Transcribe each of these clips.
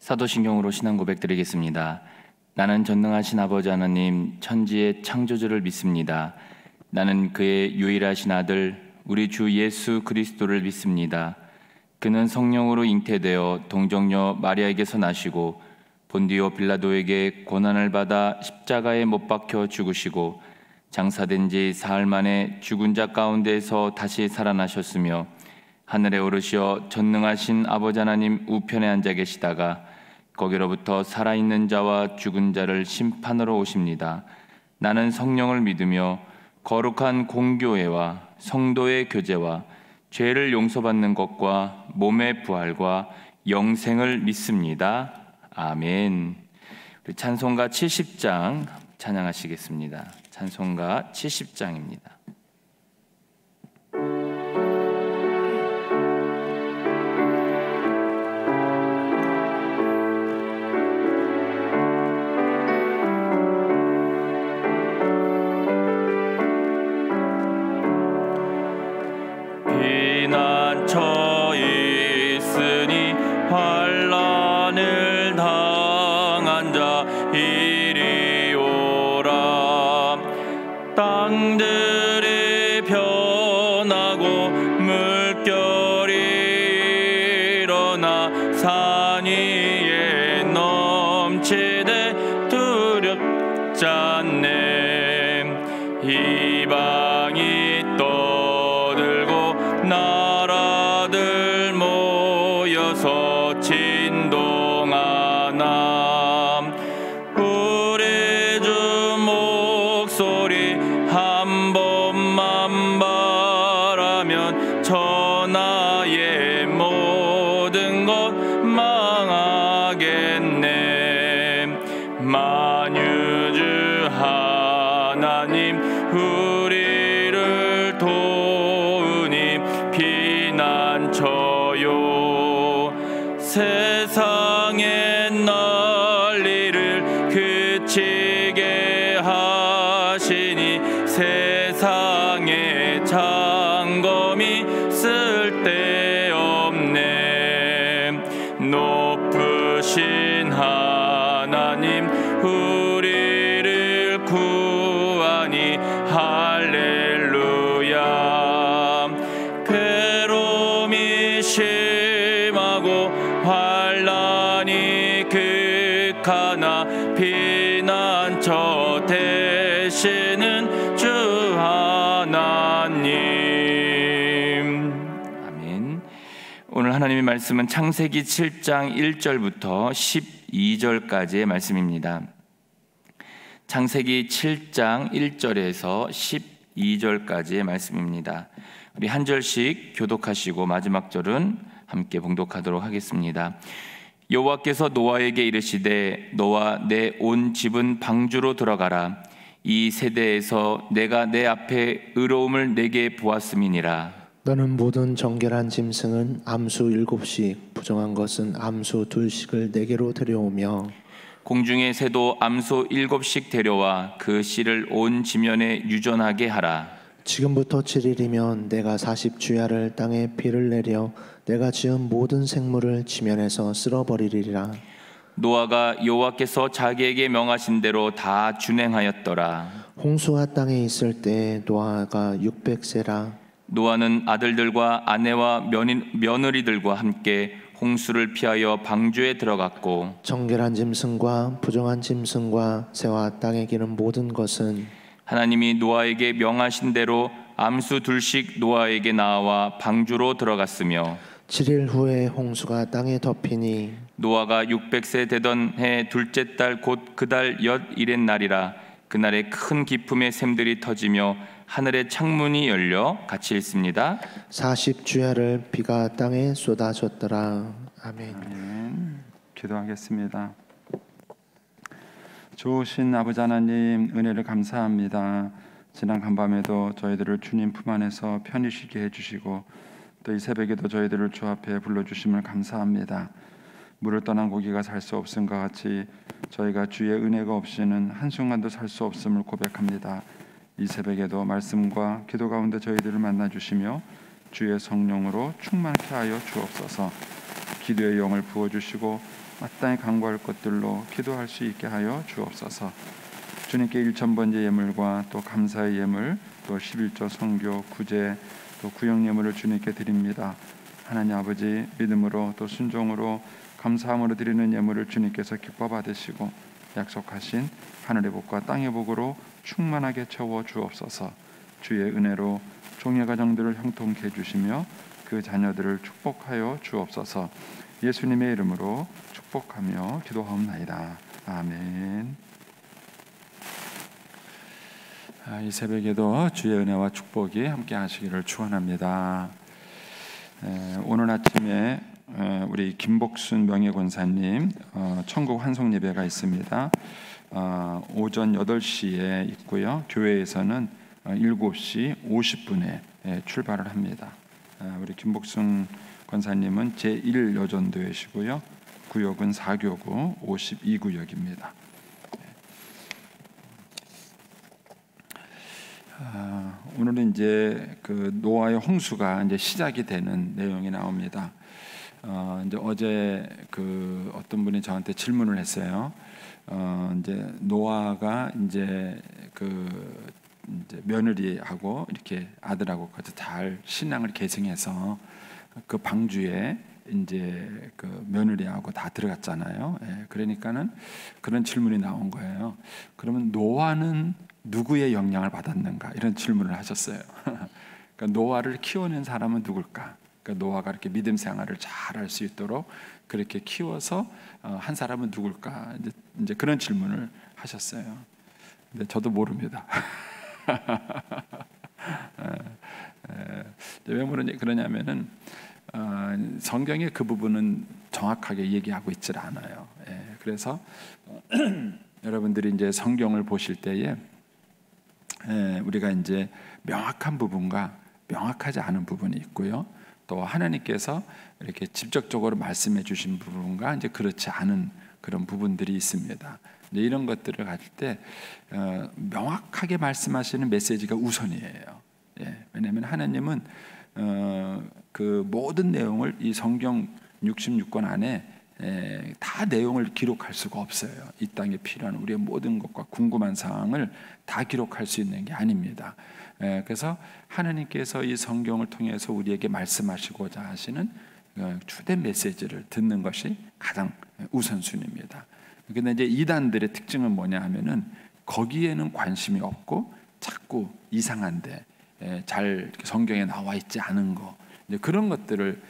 사도신경으로 신앙 고백드리겠습니다. 나는 전능하신 아버지 하나님 천지의 창조주를 믿습니다. 나는 그의 유일하신 아들 우리 주 예수 그리스도를 믿습니다. 그는 성령으로 잉태되어 동정녀 마리아에게서 나시고 본디오 빌라도에게 고난을 받아 십자가에 못 박혀 죽으시고 장사된 지 사흘 만에 죽은 자 가운데서 다시 살아나셨으며 하늘에 오르시어 전능하신 아버지 하나님 우편에 앉아 계시다가 거기로부터 살아있는 자와 죽은 자를 심판으로 오십니다. 나는 성령을 믿으며 거룩한 공교회와 성도의 교제와 죄를 용서받는 것과 몸의 부활과 영생을 믿습니다. 아멘. 우리 찬송가 70장 찬양하시겠습니다. 찬송가 70장입니다. 피난처 있으니 환난을 당한 자 이리 오라. 땅들이 변하고 물결이 일어나 산 위에 넘치되 두렵지 않네. 이방이 나라들 모여서 진동하나. 우리 주 목소리 한 번만 바라면 천하의 모든 것 망하겠네. 만유주 하나님 우리를 도우니 피난처요. 세상의 난리를 그치게 하시니 세상의 장검이 쓸데없네. 높으신 하나님 우리를 구하니 할렐루야. 괴로움이 심하고 환난이 극하나 피난처 되시는 주 하나님. 아멘. 오늘 하나님의 말씀은 창세기 7장 1절부터 12절까지의 말씀입니다. 창세기 7장 1절에서 12절까지의 말씀입니다. 우리 한 절씩 교독하시고 마지막 절은 함께 봉독하도록 하겠습니다. 여호와께서 노아에게 이르시되 너와 내 온 집은 방주로 들어가라. 이 세대에서 내가 내 앞에 의로움을 내게 보았음이니라. 너는 모든 정결한 짐승은 암수 7씩 부정한 것은 암수 2씩을 내게로 데려오며 공중의 새도 암소 7씩 데려와 그 씨를 온 지면에 유전하게 하라. 지금부터 7일이면 내가 40주야를 땅에 비를 내려 내가 지은 모든 생물을 지면에서 쓸어버리리라. 노아가 여호와께서 자기에게 명하신 대로 다 준행하였더라. 홍수가 땅에 있을 때 노아가 600세라. 노아는 아들들과 아내와 며느리들과 함께 홍수를 피하여 방주에 들어갔고 정결한 짐승과 부정한 짐승과 새와 땅에 기는 모든 것은 하나님이 노아에게 명하신 대로 암수 2씩 노아에게 나와 방주로 들어갔으며 7일 후에 홍수가 땅에 덮이니 노아가 600세 되던 해 둘째 달 곧 그 달 엿일의 날이라. 그날에 큰 기품의 샘들이 터지며 하늘의 창문이 열려. 같이 읽습니다. 40주야를 비가 땅에 쏟아졌더라. 아멘. 아멘. 기도하겠습니다. 좋으신 아버지 하나님 은혜를 감사합니다. 지난 간밤에도 저희들을 주님 품 안에서 편히 쉬게 해주시고 또 이 새벽에도 저희들을 주 앞에 불러주심을 감사합니다. 물을 떠난 고기가 살 수 없음과 같이 저희가 주의 은혜가 없이는 한순간도 살 수 없음을 고백합니다. 이 새벽에도 말씀과 기도 가운데 저희들을 만나주시며 주의 성령으로 충만케 하여 주옵소서. 기도의 영을 부어주시고 마땅히 간구할 것들로 기도할 수 있게 하여 주옵소서. 주님께 1000번째 예물과 또 감사의 예물, 또 11조 성교, 구제, 또 구역 예물을 주님께 드립니다. 하나님 아버지, 믿음으로 또 순종으로 감사함으로 드리는 예물을 주님께서 기뻐 받으시고 약속하신 하늘의 복과 땅의 복으로 충만하게 채워 주옵소서. 주의 은혜로 종의 가정들을 형통케 해주시며 그 자녀들을 축복하여 주옵소서. 예수님의 이름으로 축복하며 기도하옵나이다. 아멘. 이 새벽에도 주의 은혜와 축복이 함께 하시기를 축원합니다. 오늘 아침에 우리 김복순 명예권사님 천국 환송 예배가 있습니다. 오전 8시에 있고요. 교회에서는 7시 50분에 출발을 합니다. 우리 김복순 권사님은 제1여전도회시고요. 구역은 4교구 52구역입니다. 오늘은 이제 그 노아의 홍수가 이제 시작이 되는 내용이 나옵니다. 이제 어제 그 어떤 분이 저한테 질문을 했어요. 이제 노아가 이제 그 이제 며느리하고 이렇게 아들하고 같이 잘 신앙을 계승해서 그 방주에 이제 그 며느리하고 다 들어갔잖아요. 그러니까는 그런 질문이 나온 거예요. 그러면 노아는 누구의 영향을 받았는가 이런 질문을 하셨어요. 그러니까 노아를 키워낸 사람은 누굴까? 그러니까 노아가 이렇게 믿음 생활을 잘 할 수 있도록 그렇게 키워서 한 사람은 누굴까? 이제 그런 질문을 하셨어요. 근데 저도 모릅니다. 왜 그러냐면은 성경에 그 부분은 정확하게 얘기하고 있질 않아요. 그래서 여러분들이 이제 성경을 보실 때에 우리가 이제 명확한 부분과 명확하지 않은 부분이 있고요. 또 하나님께서 이렇게 직접적으로 말씀해 주신 부분과 이제 그렇지 않은 그런 부분들이 있습니다. 이런 것들을 가질 때 명확하게 말씀하시는 메시지가 우선이에요. 왜냐하면 하나님은 그 모든 내용을 이 성경 66권 안에 다 내용을 기록할 수가 없어요. 이 땅에 필요한 우리의 모든 것과 궁금한 사항을 다 기록할 수 있는 게 아닙니다. 그래서 하나님께서 이 성경을 통해서 우리에게 말씀하시고자 하시는 주된 메시지를 듣는 것이 가장 우선순위입니다. 근데 이제 이단들의 특징은 뭐냐 하면은 거기에는 관심이 없고 자꾸 이상한데 잘 성경에 나와 있지 않은 거 이제 그런 것들을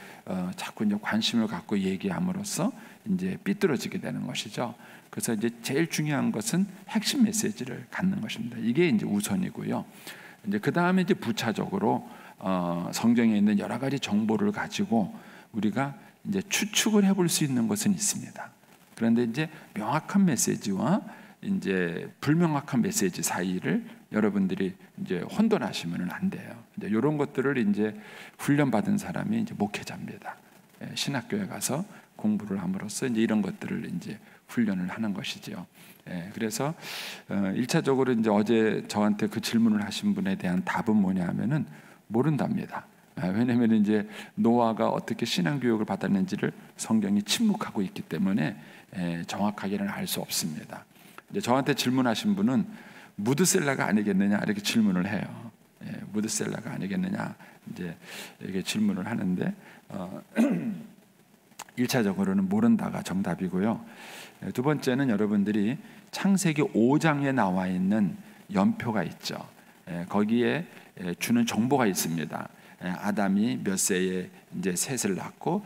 자꾸 이제 관심을 갖고 얘기함으로써 이제 삐뚤어지게 되는 것이죠. 그래서 이제 제일 중요한 것은 핵심 메시지를 갖는 것입니다. 이게 이제 우선이고요. 이제 그 다음에 이제 부차적으로 성경에 있는 여러 가지 정보를 가지고 우리가 이제 추측을 해볼 수 있는 것은 있습니다. 그런데 이제 명확한 메시지와 이제 불명확한 메시지 사이를 여러분들이 이제 혼돈하시면은 안 돼요. 이제 이런 것들을 이제 훈련받은 사람이 이제 목회자입니다. 신학교에 가서 공부를 함으로써 이제 이런 것들을 이제 훈련을 하는 것이죠. 그래서 1차적으로 이제 어제 저한테 그 질문을 하신 분에 대한 답은 뭐냐면은 모른답니다. 왜냐하면 이제 노아가 어떻게 신앙 교육을 받았는지를 성경이 침묵하고 있기 때문에 정확하게는 알 수 없습니다. 이제 저한테 질문하신 분은 무드셀라가 아니겠느냐 이렇게 질문을 해요. 무드셀라가 아니겠느냐 이제 이렇게 질문을 하는데 1차적으로는 모른다가 정답이고요. 두 번째는 여러분들이 창세기 5장에 나와 있는 연표가 있죠. 거기에 주는 정보가 있습니다. 아담이 몇 세에 이제 셋을 낳고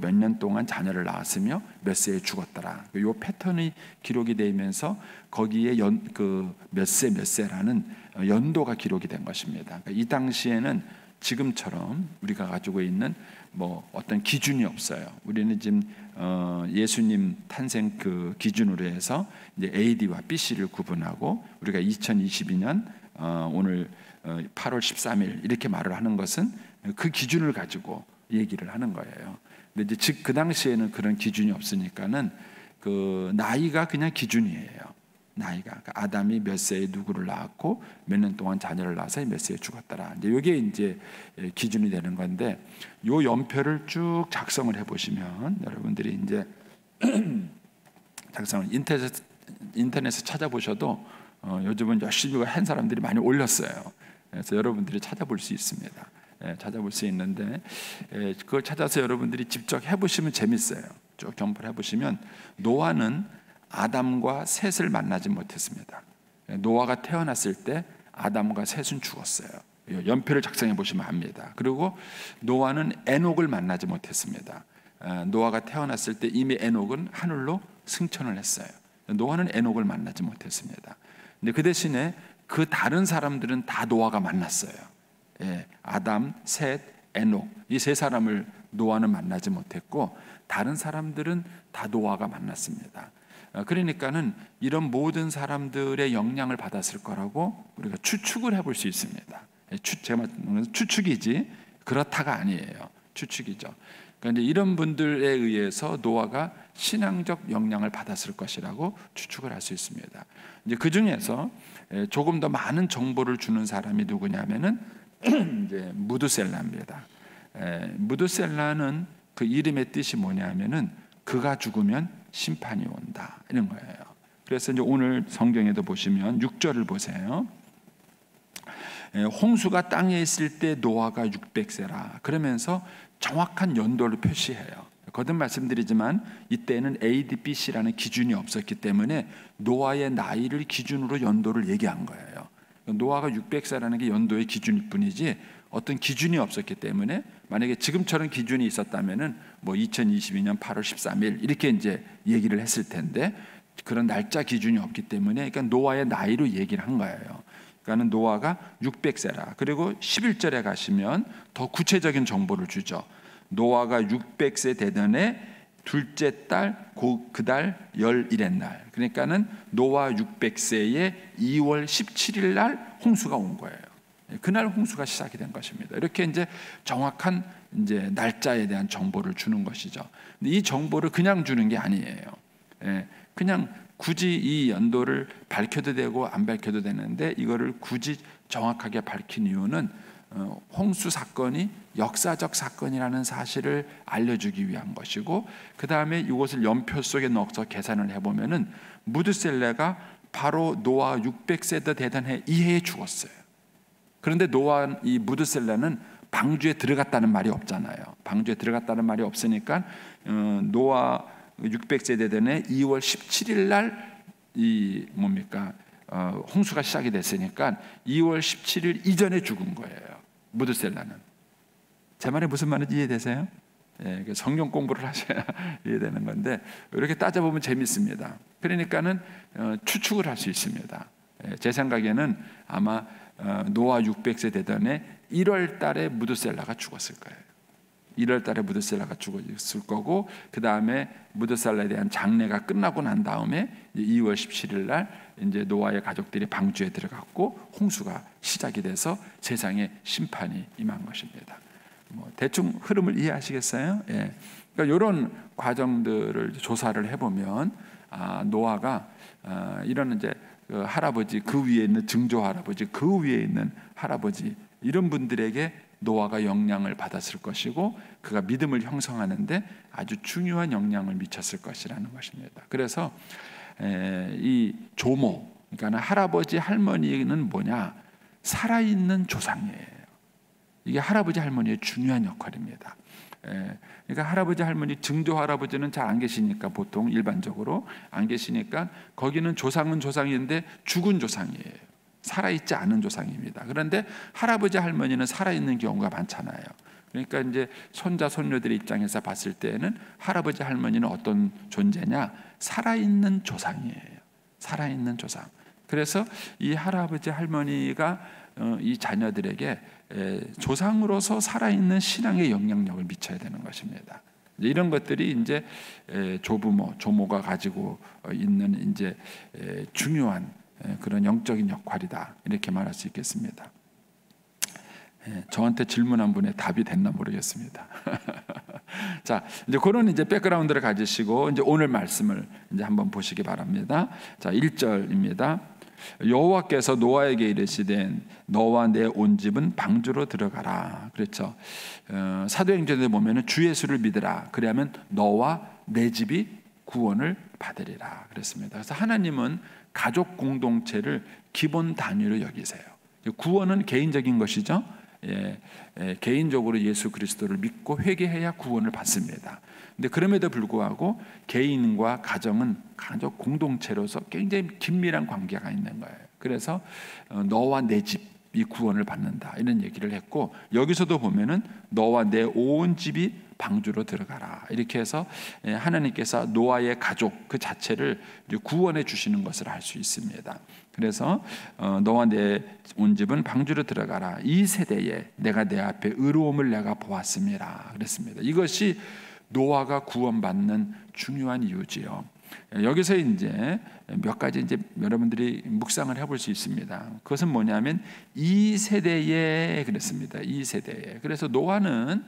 몇 년 동안 자녀를 낳았으며 몇 세에 죽었더라. 이 패턴이 기록이 되면서 거기에 몇 세라는 연도가 기록이 된 것입니다. 그러니까 이 당시에는 지금처럼 우리가 가지고 있는 뭐 어떤 기준이 없어요. 우리는 지금 예수님 탄생 그 기준으로 해서 이제 AD와 BC를 구분하고 우리가 2022년 오늘 8월 13일 이렇게 말을 하는 것은 그 기준을 가지고 얘기를 하는 거예요. 근데 이제 즉 그 당시에는 그런 기준이 없으니까는 그 나이가 그냥 기준이에요. 나이가 그러니까 아담이 몇 세에 누구를 낳았고 몇 년 동안 자녀를 낳아서 몇 세에 죽었더라. 이제 이게 이제 기준이 되는 건데 요 연표를 쭉 작성을 해보시면 여러분들이 이제 작성을 인터넷에 찾아보셔도 요즘은 열심히 한 사람들이 많이 올렸어요. 그래서 여러분들이 찾아볼 수 있습니다. 찾아볼 수 있는데 그걸 찾아서 여러분들이 직접 해보시면 재밌어요. 쭉 점프를 해보시면 노아는 아담과 셋을 만나지 못했습니다. 노아가 태어났을 때 아담과 셋은 죽었어요. 연표를 작성해 보시면 압니다. 그리고 노아는 에녹을 만나지 못했습니다. 노아가 태어났을 때 이미 에녹은 하늘로 승천을 했어요. 노아는 에녹을 만나지 못했습니다. 근데 그 대신에 그 다른 사람들은 다 노아가 만났어요. 아담, 셋, 에녹 이 세 사람을 노아는 만나지 못했고 다른 사람들은 다 노아가 만났습니다. 그러니까는 이런 모든 사람들의 영향을 받았을 거라고 우리가 추측을 해볼 수 있습니다. 제가 말하는 추측이지 그렇다가 아니에요. 추측이죠. 그런데 이런 분들에 의해서 노아가 신앙적 영향을 받았을 것이라고 추측을 할 수 있습니다. 이제 그 중에서 조금 더 많은 정보를 주는 사람이 누구냐면은 이제 무드셀라입니다. 무드셀라는 그 이름의 뜻이 뭐냐면은 그가 죽으면 심판이 온다 이런 거예요. 그래서 이제 오늘 성경에도 보시면 6절을 보세요. 홍수가 땅에 있을 때 노아가 600세라 그러면서 정확한 연도를 표시해요. 거듭 말씀드리지만 이때는 AD, BC라는 기준이 없었기 때문에 노아의 나이를 기준으로 연도를 얘기한 거예요. 노아가 600세라는 게 연도의 기준일 뿐이지 어떤 기준이 없었기 때문에 만약에 지금처럼 기준이 있었다면은 뭐 2022년 8월 13일 이렇게 이제 얘기를 했을 텐데 그런 날짜 기준이 없기 때문에 그러니까 노아의 나이로 얘기를 한 거예요. 그러니까는 노아가 600세라. 그리고 11절에 가시면 더 구체적인 정보를 주죠. 노아가 600세 되던 해 둘째 달 그달 11의 날. 그러니까는 노아 600세의 2월 17일 날 홍수가 온 거예요. 그날 홍수가 시작이 된 것입니다. 이렇게 이제 정확한 이제 날짜에 대한 정보를 주는 것이죠. 근데 이 정보를 그냥 주는 게 아니에요. 그냥 굳이 이 연도를 밝혀도 되고 안 밝혀도 되는데 이거를 굳이 정확하게 밝힌 이유는 홍수 사건이 역사적 사건이라는 사실을 알려주기 위한 것이고 그 다음에 이것을 연표 속에 넣어서 계산을 해보면은 무드셀레가 바로 노아 600세 되던 해 이 해에 죽었어요. 그런데 노아 이 무드셀레는 방주에 들어갔다는 말이 없잖아요. 방주에 들어갔다는 말이 없으니까 노아 600세 되던 해 2월 17일 날 이 뭡니까 홍수가 시작이 됐으니까 2월 17일 이전에 죽은 거예요. 무드셀라는. 제 말이 무슨 말인지 이해되세요? 성경 공부를 하셔야 이해되는 건데 이렇게 따져보면 재밌습니다. 그러니까는 추측을 할 수 있습니다. 제 생각에는 아마 노아 600세 되던 해 1월 달에 무드셀라가 죽었을 거예요. 1월 달에 무드셀라가 죽었을 거고 그 다음에 무드셀라에 대한 장례가 끝나고 난 다음에 2월 17일 날 이제 노아의 가족들이 방주에 들어갔고 홍수가 시작이 돼서 세상에 심판이 임한 것입니다. 뭐 대충 흐름을 이해하시겠어요? 그러니까 이런 과정들을 조사를 해보면 노아가 이런 이제 그 할아버지 그 위에 있는 증조 할아버지 그 위에 있는 할아버지 이런 분들에게 노아가 영향을 받았을 것이고 그가 믿음을 형성하는데 아주 중요한 영향을 미쳤을 것이라는 것입니다. 그래서 이 조모 그러니까 할아버지 할머니는 뭐냐 살아있는 조상이에요. 이게 할아버지 할머니의 중요한 역할입니다. 그러니까 할아버지 할머니 증조 할아버지는 잘 안 계시니까 보통 일반적으로 안 계시니까 거기는 조상은 조상인데 죽은 조상이에요. 살아있지 않은 조상입니다. 그런데 할아버지 할머니는 살아있는 경우가 많잖아요. 그러니까 이제 손자 손녀들의 입장에서 봤을 때는 할아버지 할머니는 어떤 존재냐? 살아있는 조상이에요. 살아있는 조상. 그래서 이 할아버지 할머니가 이 자녀들에게 조상으로서 살아있는 신앙의 영향력을 미쳐야 되는 것입니다. 이런 것들이 이제 조부모, 조모가 가지고 있는 이제 중요한 그런 영적인 역할이다 이렇게 말할 수 있겠습니다. 저한테 질문한 분의 답이 됐나 모르겠습니다. 자, 이제 그런 이제 백그라운드를 가지시고 이제 오늘 말씀을 이제 한번 보시기 바랍니다. 자, 1절입니다. 여호와께서 노아에게 이르시되 너와 내 온 집은 방주로 들어가라. 그렇죠. 사도행전에 보면은 주 예수를 믿으라. 그래야면 너와 내 집이 구원을 받으리라 그랬습니다. 그래서 하나님은 가족 공동체를 기본 단위로 여기세요. 구원은 개인적인 것이죠. 개인적으로 예수 그리스도를 믿고 회개해야 구원을 받습니다. 근데 그럼에도 불구하고 개인과 가정은 가족 공동체로서 굉장히 긴밀한 관계가 있는 거예요. 그래서 너와 내 집이 구원을 받는다 이런 얘기를 했고, 여기서도 보면은 너와 내 온 집이 방주로 들어가라 이렇게 해서 하나님께서 노아의 가족 그 자체를 구원해 주시는 것을 알 수 있습니다. 그래서 너와 내 온 집은 방주로 들어가라. 이 세대에 내가 내 앞에 의로움을 내가 보았습니다 그랬습니다. 이것이 노아가 구원받는 중요한 이유지요. 여기서 이제 몇 가지 이제 여러분들이 묵상을 해볼 수 있습니다. 그것은 뭐냐면 이 세대에 그랬습니다. 이 세대에. 그래서 노아는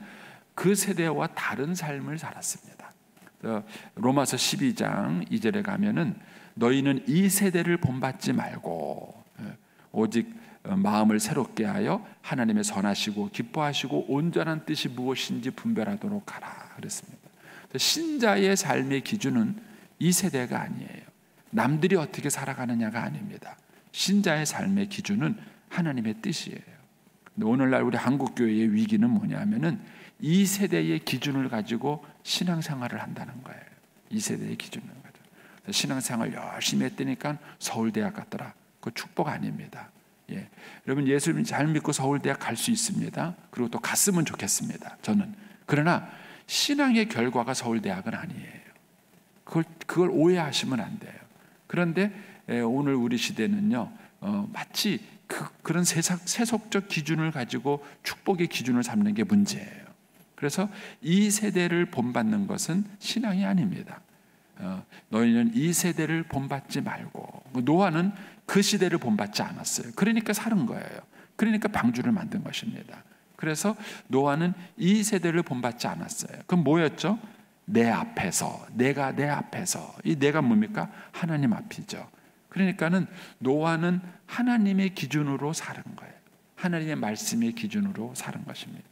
그 세대와 다른 삶을 살았습니다. 로마서 12장 2절에 가면은 너희는 이 세대를 본받지 말고 오직 마음을 새롭게 하여 하나님의 선하시고 기뻐하시고 온전한 뜻이 무엇인지 분별하도록 하라 그랬습니다. 신자의 삶의 기준은 이 세대가 아니에요. 남들이 어떻게 살아가느냐가 아닙니다. 신자의 삶의 기준은 하나님의 뜻이에요. 근데 오늘날 우리 한국교회의 위기는 뭐냐면은 이 세대의 기준을 가지고 신앙생활을 한다는 거예요. 이 세대의 기준을 가지고 신앙생활 열심히 했더니까 서울대학 갔더라. 그거 축복 아닙니다. 여러분 예수님 잘 믿고 서울대학 갈 수 있습니다. 그리고 또 갔으면 좋겠습니다. 저는. 그러나 신앙의 결과가 서울대학은 아니에요. 그걸 오해하시면 안 돼요. 그런데 오늘 우리 시대는요, 마치 그런 세속적 기준을 가지고 축복의 기준을 삼는 게 문제예요. 그래서 이 세대를 본받는 것은 신앙이 아닙니다. 너희는 이 세대를 본받지 말고, 노아는 그 시대를 본받지 않았어요. 그러니까 사는 거예요. 그러니까 방주를 만든 것입니다. 그래서 노아는 이 세대를 본받지 않았어요. 그럼 뭐였죠? 내 앞에서, 내가 내 앞에서. 이 내가 뭡니까? 하나님 앞이죠. 그러니까는 노아는 하나님의 기준으로 사는 거예요. 하나님의 말씀의 기준으로 사는 것입니다.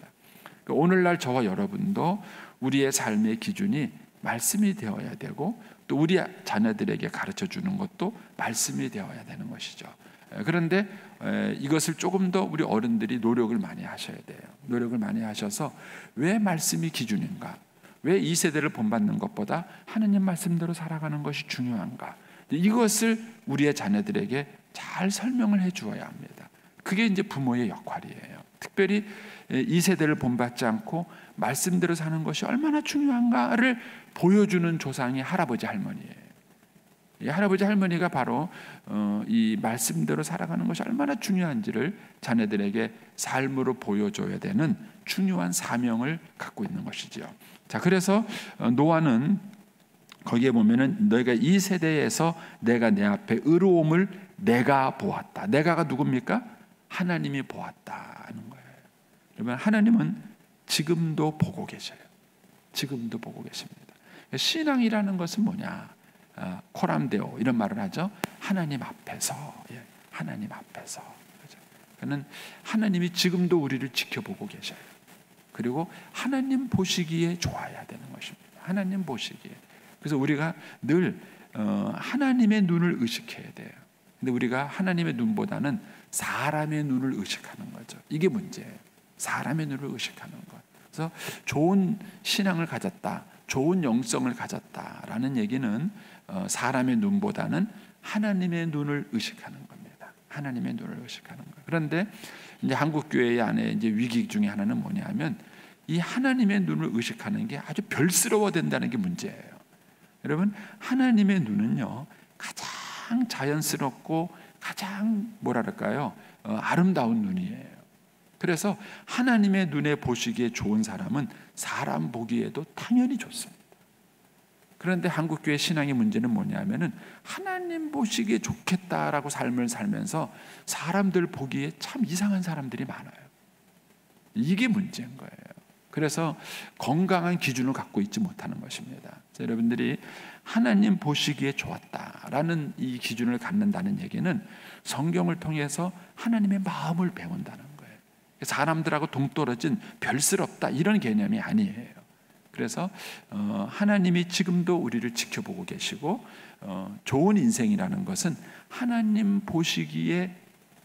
오늘날 저와 여러분도 우리의 삶의 기준이 말씀이 되어야 되고, 또 우리 자녀들에게 가르쳐 주는 것도 말씀이 되어야 되는 것이죠. 그런데 이것을 조금 더 우리 어른들이 노력을 많이 하셔야 돼요. 노력을 많이 하셔서 왜 말씀이 기준인가? 왜 이 세대를 본받는 것보다 하나님 말씀대로 살아가는 것이 중요한가? 이것을 우리의 자녀들에게 잘 설명을 해 주어야 합니다. 그게 이제 부모의 역할이에요. 특별히 이 세대를 본받지 않고 말씀대로 사는 것이 얼마나 중요한가를 보여주는 조상이 할아버지 할머니예요. 이 할아버지 할머니가 바로 이 말씀대로 살아가는 것이 얼마나 중요한지를 자녀들에게 삶으로 보여줘야 되는 중요한 사명을 갖고 있는 것이지요. 자, 그래서 노아는 거기에 보면은 너희가 이 세대에서 내가 내 앞에 의로움을 내가 보았다. 내가가 누굽니까? 하나님이 보았다는 거예요. 여러분, 하나님은 지금도 보고 계셔요. 지금도 보고 계십니다. 신앙이라는 것은 뭐냐? 코람데오 이런 말을 하죠. 하나님 앞에서, 하나님 앞에서. 그는 하나님이 지금도 우리를 지켜보고 계셔요. 그리고 하나님 보시기에 좋아야 되는 것입니다. 하나님 보시기에. 그래서 우리가 늘 하나님의 눈을 의식해야 돼요. 근데 우리가 하나님의 눈보다는 사람의 눈을 의식하는 거죠. 이게 문제예요. 사람의 눈을 의식하는 것. 그래서 좋은 신앙을 가졌다, 좋은 영성을 가졌다라는 얘기는 사람의 눈보다는 하나님의 눈을 의식하는 겁니다. 하나님의 눈을 의식하는 것. 그런데 이제 한국 교회 안에 이제 위기 중에 하나는 뭐냐면 이 하나님의 눈을 의식하는 게 아주 별스러워 된다는 게 문제예요. 여러분, 하나님의 눈은요 가장 자연스럽고 가장 뭐랄까요 아름다운 눈이에요. 그래서 하나님의 눈에 보시기에 좋은 사람은 사람 보기에도 당연히 좋습니다. 그런데 한국교회 신앙의 문제는 뭐냐면은 하나님 보시기에 좋겠다라고 삶을 살면서 사람들 보기에 참 이상한 사람들이 많아요. 이게 문제인 거예요. 그래서 건강한 기준을 갖고 있지 못하는 것입니다. 여러분들이 하나님 보시기에 좋았다라는 이 기준을 갖는다는 얘기는 성경을 통해서 하나님의 마음을 배운다는 거예요. 사람들하고 동떨어진 별스럽다 이런 개념이 아니에요. 그래서 하나님이 지금도 우리를 지켜보고 계시고 좋은 인생이라는 것은 하나님 보시기에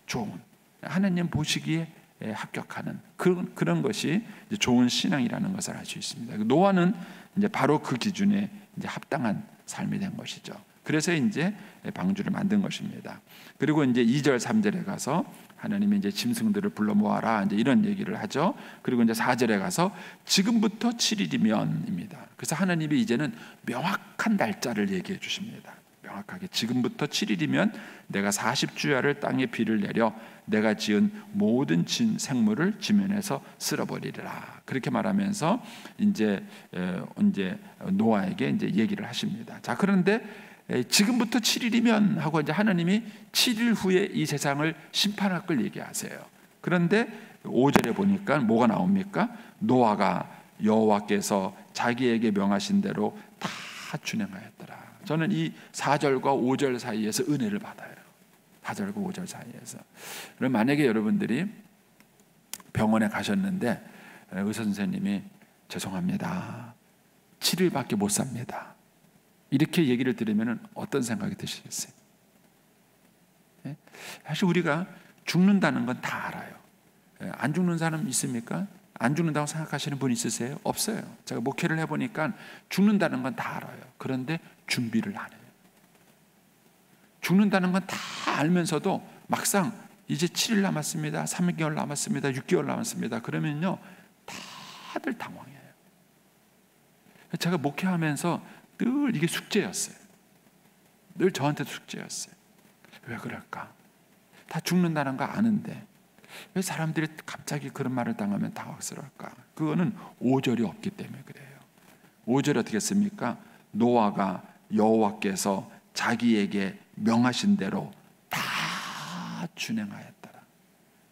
좋은, 하나님 보시기에 합격하는 그런 것이 이제 좋은 신앙이라는 것을 알 수 있습니다. 노아는 이제 바로 그 기준에 이제 합당한 삶이 된 것이죠. 그래서 이제 방주를 만든 것입니다. 그리고 이제 2절 3절에 가서 하나님이 이제 짐승들을 불러 모아라 이제 이런 얘기를 하죠. 그리고 이제 4절에 가서 지금부터 7일이면입니다. 그래서 하나님이 이제는 명확한 날짜를 얘기해 주십니다. 명확하게 지금부터 7일이면 내가 40주야를 땅에 비를 내려 내가 지은 모든 생물을 지면에서 쓸어버리리라. 그렇게 말하면서 이제 노아에게 이제 얘기를 하십니다. 자, 그런데 지금부터 7일이면 하고 이제 하나님이 7일 후에 이 세상을 심판할 걸 얘기하세요. 그런데 5절에 보니까 뭐가 나옵니까? 노아가 여호와께서 자기에게 명하신 대로 다 준행하였더라. 저는 이 4절과 5절 사이에서 은혜를 받아요. 4절과 5절 사이에서. 그럼 만약에 여러분들이 병원에 가셨는데 의사 선생님이 죄송합니다, 7일밖에 못 삽니다, 이렇게 얘기를 들으면 어떤 생각이 드시겠어요? 사실 우리가 죽는다는 건 다 알아요. 안 죽는 사람 있습니까? 안 죽는다고 생각하시는 분 있으세요? 없어요. 제가 목회를 해보니까 죽는다는 건 다 알아요. 그런데 준비를 안 해요. 죽는다는 건 다 알면서도 막상 이제 7일 남았습니다, 3개월 남았습니다, 6개월 남았습니다, 그러면요 다들 당황해요. 제가 목회하면서 늘 이게 숙제였어요. 늘 저한테도 숙제였어요. 왜 그럴까? 다 죽는다는 거 아는데 왜 사람들이 갑자기 그런 말을 당하면 당황스러울까? 그거는 5절이 없기 때문에 그래요. 5절이 어떻게 했습니까? 노아가 여호와께서 자기에게 명하신 대로 다 준행하였더라.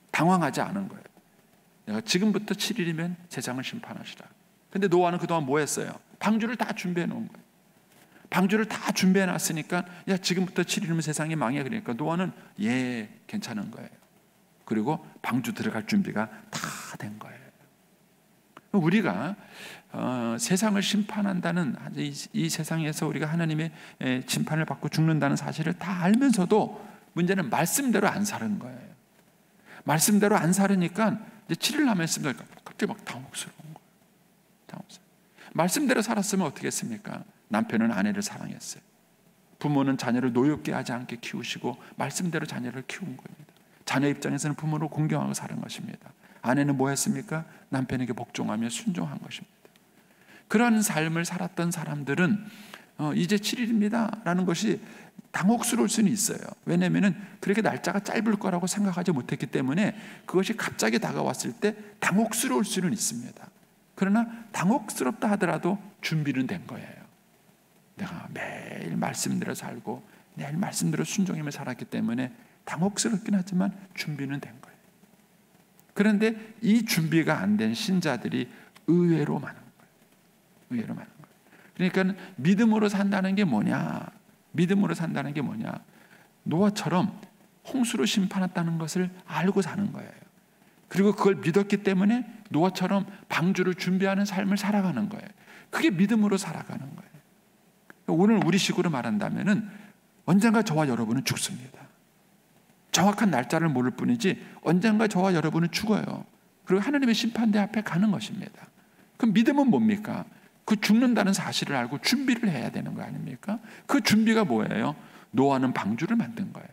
당황하지 않은 거예요. 내가 지금부터 7일이면 세상을 심판하시라. 근데 노아는 그동안 뭐 했어요? 방주를 다 준비해 놓은 거예요. 방주를 다 준비해 놨으니까 야 지금부터 7일이면 세상이 망해. 그러니까 노아는 예 괜찮은 거예요. 그리고 방주 들어갈 준비가 다 된 거예요. 우리가 세상을 심판한다는 이 세상에서 우리가 하나님의 심판을 받고 죽는다는 사실을 다 알면서도 문제는 말씀대로 안 사는 거예요. 말씀대로 안 살으니까 이제 7일 남았습니다. 갑자기 막 당혹스러운 거예요. 당혹스러워. 말씀대로 살았으면 어떻게 했습니까? 남편은 아내를 사랑했어요. 부모는 자녀를 노엽게 하지 않게 키우시고 말씀대로 자녀를 키운 겁니다. 자녀 입장에서는 부모를 공경하고 사는 것입니다. 아내는 뭐 했습니까? 남편에게 복종하며 순종한 것입니다. 그런 삶을 살았던 사람들은 이제 7일입니다 라는 것이 당혹스러울 수는 있어요. 왜냐하면 그렇게 날짜가 짧을 거라고 생각하지 못했기 때문에 그것이 갑자기 다가왔을 때 당혹스러울 수는 있습니다. 그러나 당혹스럽다 하더라도 준비는 된 거예요. 내가 매일 말씀대로 살고 매일 말씀대로 순종하며 살았기 때문에 당혹스럽긴 하지만 준비는 된 거예요. 그런데 이 준비가 안 된 신자들이 의외로 많은 거예요. 의외로 많은 거예요. 그러니까 믿음으로 산다는 게 뭐냐? 믿음으로 산다는 게 뭐냐? 노아처럼 홍수로 심판했다는 것을 알고 사는 거예요. 그리고 그걸 믿었기 때문에 노아처럼 방주를 준비하는 삶을 살아가는 거예요. 그게 믿음으로 살아가는 거예요. 오늘 우리식으로 말한다면은 언젠가 저와 여러분은 죽습니다. 정확한 날짜를 모를 뿐이지 언젠가 저와 여러분은 죽어요. 그리고 하나님의 심판대 앞에 가는 것입니다. 그럼 믿음은 뭡니까? 그 죽는다는 사실을 알고 준비를 해야 되는 거 아닙니까? 그 준비가 뭐예요? 노아는 방주를 만든 거예요.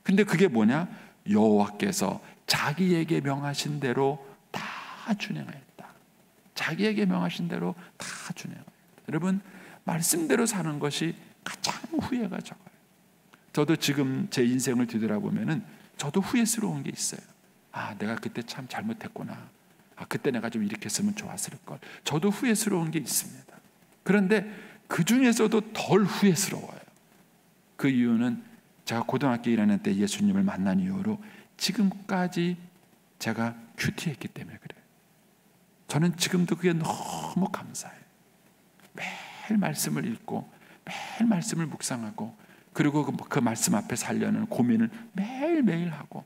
근데 그게 뭐냐? 여호와께서 자기에게 명하신 대로 다 준행하였다. 자기에게 명하신 대로 다 준행하였다. 여러분, 말씀대로 사는 것이 가장 후회가 적어요. 저도 지금 제 인생을 뒤돌아보면은 저도 후회스러운 게 있어요. 아, 내가 그때 참 잘못했구나. 아, 그때 내가 좀 이렇게 했으면 좋았을 걸. 저도 후회스러운 게 있습니다. 그런데 그 중에서도 덜 후회스러워요. 그 이유는 제가 고등학교 1학년 때 예수님을 만난 이후로 지금까지 제가 큐티했기 때문에 그래요. 저는 지금도 그게 너무 감사해요. 매일 말씀을 읽고 매일 말씀을 묵상하고 그리고 그 말씀 앞에 살려는 고민을 매일매일 하고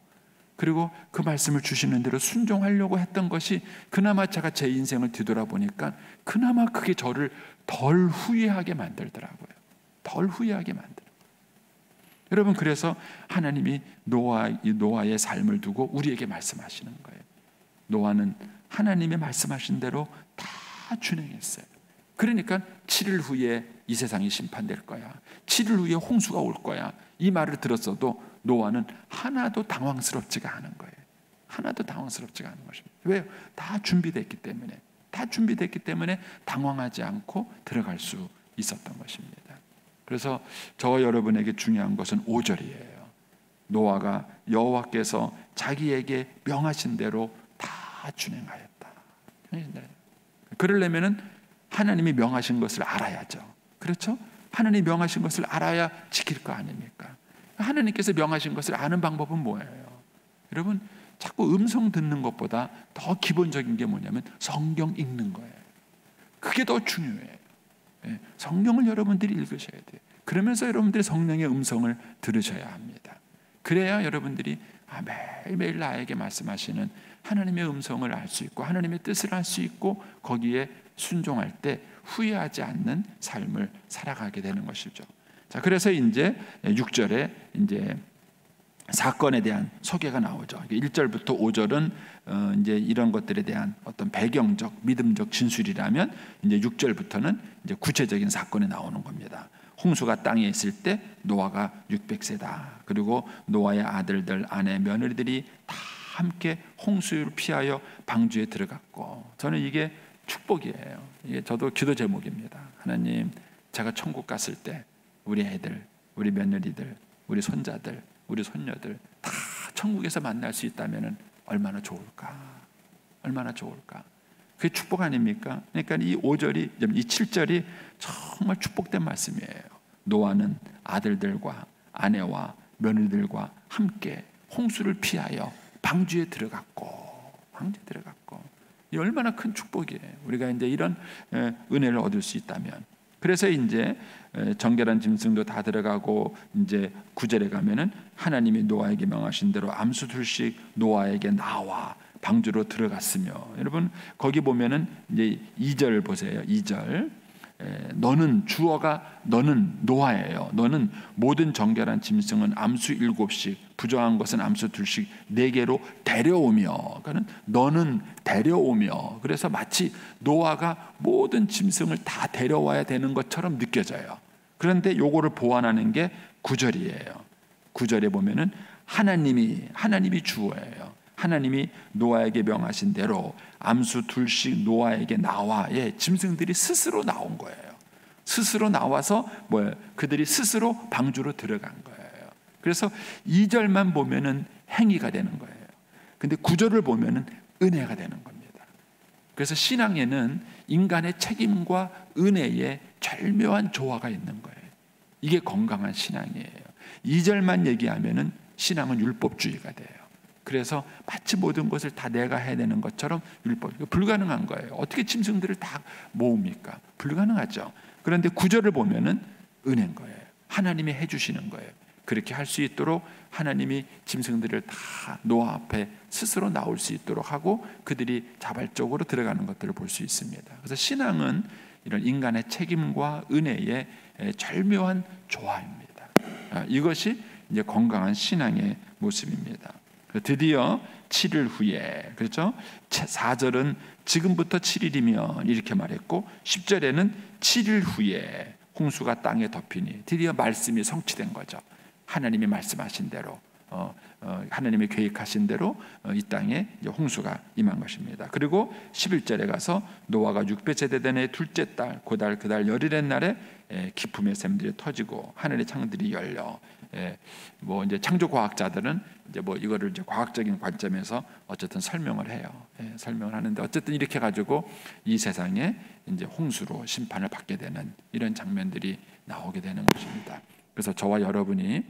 그리고 그 말씀을 주시는 대로 순종하려고 했던 것이 그나마 제가 제 인생을 뒤돌아보니까 그나마 그게 저를 덜 후회하게 만들더라고요. 덜 후회하게 만들어요. 여러분, 그래서 하나님이 노아의 삶을 두고 우리에게 말씀하시는 거예요. 노아는 하나님의 말씀하신 대로 다 준행했어요. 그러니까 7일 후에 이 세상이 심판될 거야, 7일 후에 홍수가 올 거야, 이 말을 들었어도 노아는 하나도 당황스럽지가 않은 거예요. 하나도 당황스럽지가 않은 것입니다. 왜요? 다 준비됐기 때문에. 다 준비됐기 때문에 당황하지 않고 들어갈 수 있었던 것입니다. 그래서 저와 여러분에게 중요한 것은 5절이에요. 노아가 여호와께서 자기에게 명하신 대로 다 준행하였다. 그러려면은 하나님이 명하신 것을 알아야죠. 그렇죠? 하나님이 명하신 것을 알아야 지킬 거 아닙니까? 하나님께서 명하신 것을 아는 방법은 뭐예요? 여러분, 자꾸 음성 듣는 것보다 더 기본적인 게 뭐냐면 성경 읽는 거예요. 그게 더 중요해요. 성경을 여러분들이 읽으셔야 돼요. 그러면서 여러분들이 성령의 음성을 들으셔야 합니다. 그래야 여러분들이 매일매일 나에게 말씀하시는 하나님의 음성을 알 수 있고 하나님의 뜻을 알 수 있고 거기에 순종할 때 후회하지 않는 삶을 살아가게 되는 것이죠. 자, 그래서 이제 6절에 이제 사건에 대한 소개가 나오죠. 1절부터 5절은 이제 이런 것들에 대한 어떤 배경적, 믿음적 진술이라면 이제 6절부터는 이제 구체적인 사건이 나오는 겁니다. 홍수가 땅에 있을 때 노아가 600세다. 그리고 노아의 아들들, 아내, 며느리들이 다 함께 홍수를 피하여 방주에 들어갔고, 저는 이게 축복이에요. 이게 저도 기도 제목입니다. 하나님, 제가 천국 갔을 때 우리 애들, 우리 며느리들, 우리 손자들, 우리 손녀들 다 천국에서 만날 수 있다면 얼마나 좋을까? 얼마나 좋을까? 그게 축복 아닙니까? 그러니까 이 5절이, 이 7절이 정말 축복된 말씀이에요. 노아는 아들들과 아내와 며느리들과 함께 홍수를 피하여 방주에 들어갔고, 방주에 들어갔고, 이 얼마나 큰 축복이에요. 우리가 이제 이런 은혜를 얻을 수 있다면. 그래서 이제 정결한 짐승도 다 들어가고 이제 9절에 가면은 하나님이 노아에게 명하신 대로 암수 둘씩 노아에게 나와 방주로 들어갔으며, 여러분 거기 보면은 이제 2절 보세요. 2절 너는 주어가 너는 노아예요. 너는 모든 정결한 짐승은 암수 7씩 부정한 것은 암수 2씩 4개로 데려오며, 그러니까 너는 데려오며, 그래서 마치 노아가 모든 짐승을 다 데려와야 되는 것처럼 느껴져요. 그런데 요거를 보완하는 게 9절이에요. 9절에 보면은 하나님이 주어예요. 하나님이 노아에게 명하신 대로 암수 2씩 노아에게 나와, 짐승들이 스스로 나온 거예요. 스스로 나와서 그들이 스스로 방주로 들어간 거예요. 그래서 2절만 보면은 행위가 되는 거예요. 근데 9절을 보면은 은혜가 되는 겁니다. 그래서 신앙에는 인간의 책임과 은혜의 절묘한 조화가 있는 거예요. 이게 건강한 신앙이에요. 2절만 얘기하면은 신앙은 율법주의가 돼요. 그래서 마치 모든 것을 다 내가 해야 되는 것처럼 불가능한 거예요. 어떻게 짐승들을 다 모읍니까? 불가능하죠. 그런데 9절을 보면은 은혜인 거예요. 하나님이 해주시는 거예요. 그렇게 할 수 있도록 하나님이 짐승들을 다 노아 앞에 스스로 나올 수 있도록 하고 그들이 자발적으로 들어가는 것들을 볼 수 있습니다. 그래서 신앙은 이런 인간의 책임과 은혜의 절묘한 조화입니다. 이것이 이제 건강한 신앙의 모습입니다. 드디어 7일 후에, 그렇죠? 4절은 지금부터 7일이면 이렇게 말했고 10절에는 7일 후에 홍수가 땅에 덮이니 드디어 말씀이 성취된 거죠. 하나님이 말씀하신 대로 하나님이 계획하신 대로 이 땅에 홍수가 임한 것입니다. 그리고 11절에 가서 노아가 600세대 된 해 둘째 달 그달 열일의 날에 기품의 샘들이 터지고 하늘의 창들이 열려, 이제 창조 과학자들은 이제 이거를 이제 과학적인 관점에서 어쨌든 설명을 해요. 설명을 하는데 어쨌든 이렇게 가지고 이 세상에 이제 홍수로 심판을 받게 되는 이런 장면들이 나오게 되는 것입니다. 그래서 저와 여러분이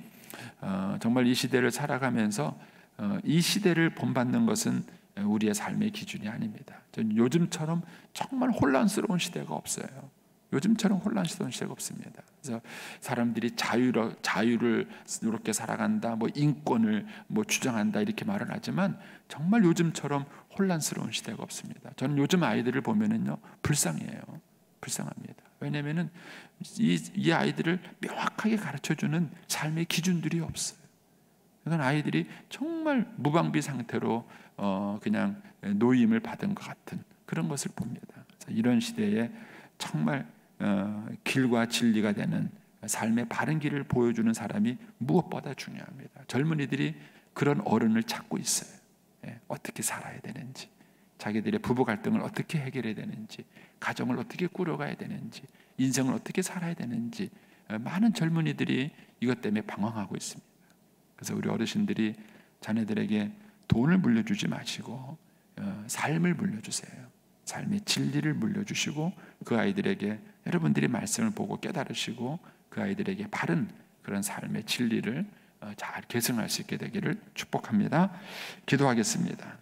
정말 이 시대를 살아가면서 이 시대를 본받는 것은 우리의 삶의 기준이 아닙니다. 요즘처럼 정말 혼란스러운 시대가 없어요. 요즘처럼 혼란스러운 시대가 없습니다. 그래서 사람들이 자유를 이렇게 살아간다, 뭐 인권을 뭐 주장한다 이렇게 말을 하지만 정말 요즘처럼 혼란스러운 시대가 없습니다. 저는 요즘 아이들을 보면은요 불쌍해요. 불쌍합니다. 왜냐하면은 이 아이들을 명확하게 가르쳐주는 삶의 기준들이 없어요. 그러니까 아이들이 정말 무방비 상태로 그냥 노임을 받은 것 같은 그런 것을 봅니다. 이런 시대에 정말 길과 진리가 되는 삶의 바른 길을 보여주는 사람이 무엇보다 중요합니다. 젊은이들이 그런 어른을 찾고 있어요. 어떻게 살아야 되는지, 자기들의 부부 갈등을 어떻게 해결해야 되는지, 가정을 어떻게 꾸려가야 되는지, 인생을 어떻게 살아야 되는지 많은 젊은이들이 이것 때문에 방황하고 있습니다. 그래서 우리 어르신들이 자녀들에게 돈을 물려주지 마시고 삶을 물려주세요. 삶의 진리를 물려주시고 그 아이들에게 여러분들이 말씀을 보고 깨달으시고 그 아이들에게 바른 그런 삶의 진리를 잘 계승할 수 있게 되기를 축복합니다. 기도하겠습니다.